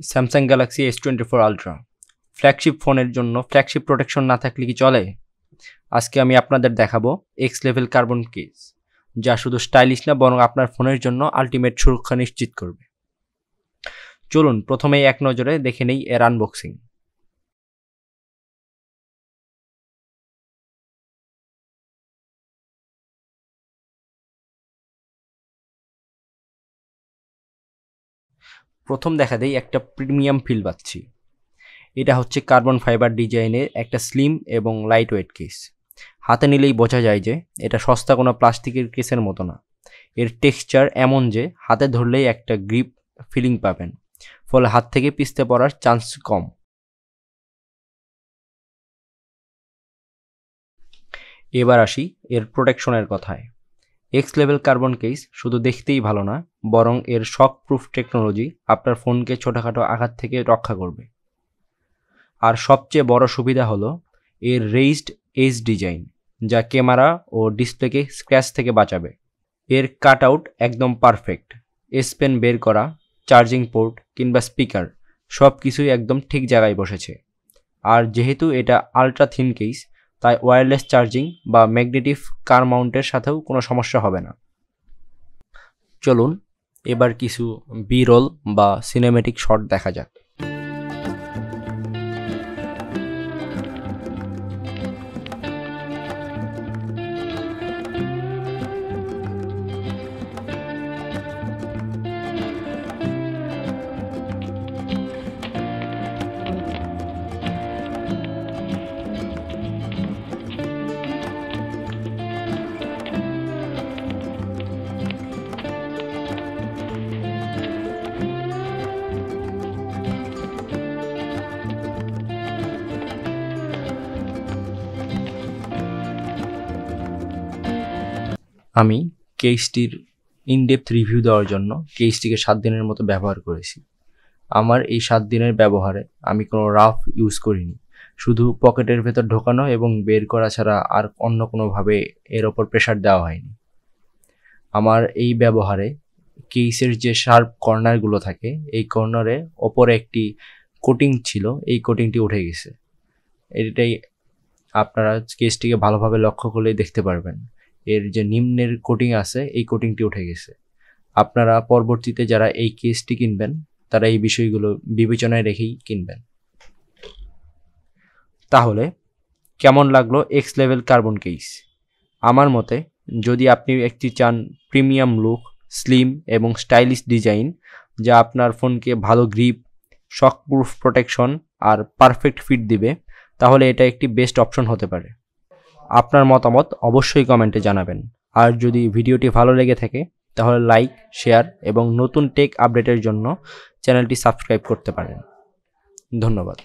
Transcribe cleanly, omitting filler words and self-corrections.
Samsung Galaxy S24 ultra flagship ফোনের জন্য flagship protection না থাকলে কি চলে? আজকে আমি আপনাদের দেখাবো এক্স লেভেল কার্বন কেস, যা শুধু স্টাইলিশ না বরং আপনার ফোনের জন্য আলটিমেট সুরক্ষা নিশ্চিত করবে। চলুন প্রথমেই এক নজরে দেখে নেই এর আনবক্সিং। প্রথম দেখা দেই একটা প্রিমিয়াম ফিল পাচ্ছি। এটা হচ্ছে কার্বন ফাইবার ডিজাইনের একটা স্লিম এবং লাইট ওয়েট কেস। হাতে নিলেই বোঝা যায় যে এটা সস্তা কোনো প্লাস্টিকের কেসের মতো না। এর টেক্সচার এমন যে হাতে ধরলেই একটা গ্রিপ ফিলিং পাবেন, ফলে হাত থেকে পিছতে পড়ার চান্স কম। এবার আসি এর প্রোটেকশনের কথায়। এক্স লেভেল কার্বন কেস শুধু দেখতেই ভালো না, বরং এর শক প্রুফ টেকনোলজি আপনার ফোনকে ছোটোখাটো আঘাত থেকে রক্ষা করবে। আর সবচেয়ে বড় সুবিধা হলো এর রেইজড এজ ডিজাইন, যা ক্যামেরা ও ডিসপ্লেকে স্ক্র্যাচ থেকে বাঁচাবে। এর কাট আউট একদম পারফেক্ট। এস পেন বের করা, চার্জিং পোর্ট কিংবা স্পিকার সব কিছুই একদম ঠিক জায়গায় বসেছে। আর যেহেতু এটা আলট্রা থিন কেস, তাই ওয়্যারলেস চার্জিং বা ম্যাগনেটিক কার মাউন্টের সাথেও কোনো সমস্যা হবে না। চলুন এবার কিছু বি রোল বা সিনেমেটিক শট দেখা যাক। আমি কেসটির ইনডেপথ রিভিউ দেওয়ার জন্য কেসটিকে 7 দিনের মতো ব্যবহার করেছি। আমার এই 7 দিনের ব্যবহারে আমি কোনো রাফ ইউজ করিনি, শুধু পকেটের ভেতর ঢোকানো এবং বের করা ছাড়া আর অন্য কোনোভাবে এর ওপর প্রেশার দেওয়া হয়নি। আমার এই ব্যবহারে কেসের যে শার্প কর্নারগুলো থাকে, এই কর্নারে ওপরে একটি কোটিং ছিল, এই কোটিংটি উঠে গেছে। এটাই আপনারা কেসটিকে ভালোভাবে লক্ষ্য করলেই দেখতে পারবেন। এর যে নিম্নের কোটিং আছে, এই কোটিংটি উঠে গেছে। আপনারা পরবর্তীতে যারা এই কেসটি কিনবেন, তারা এই বিষয়গুলো বিবেচনায় রেখেই কিনবেন। তাহলে কেমন লাগলো এক্স লেভেল কার্বন কেস? আমার মতে যদি আপনি একটি চান প্রিমিয়াম লুক, স্লিম এবং স্টাইলিশ ডিজাইন, যা আপনার ফোনকে ভালো গ্রিপ, শক প্রুফ প্রোটেকশন আর পারফেক্ট ফিট দিবে, তাহলে এটা একটি বেস্ট অপশন হতে পারে। আপনার মতামত অবশ্যই কমেন্টে জানাবেন। আর যদি ভিডিওটি ভালো লেগে থাকে তাহলে লাইক, শেয়ার এবং নতুন টেক আপডেটের জন্য চ্যানেলটি সাবস্ক্রাইব করতে পারেন। ধন্যবাদ।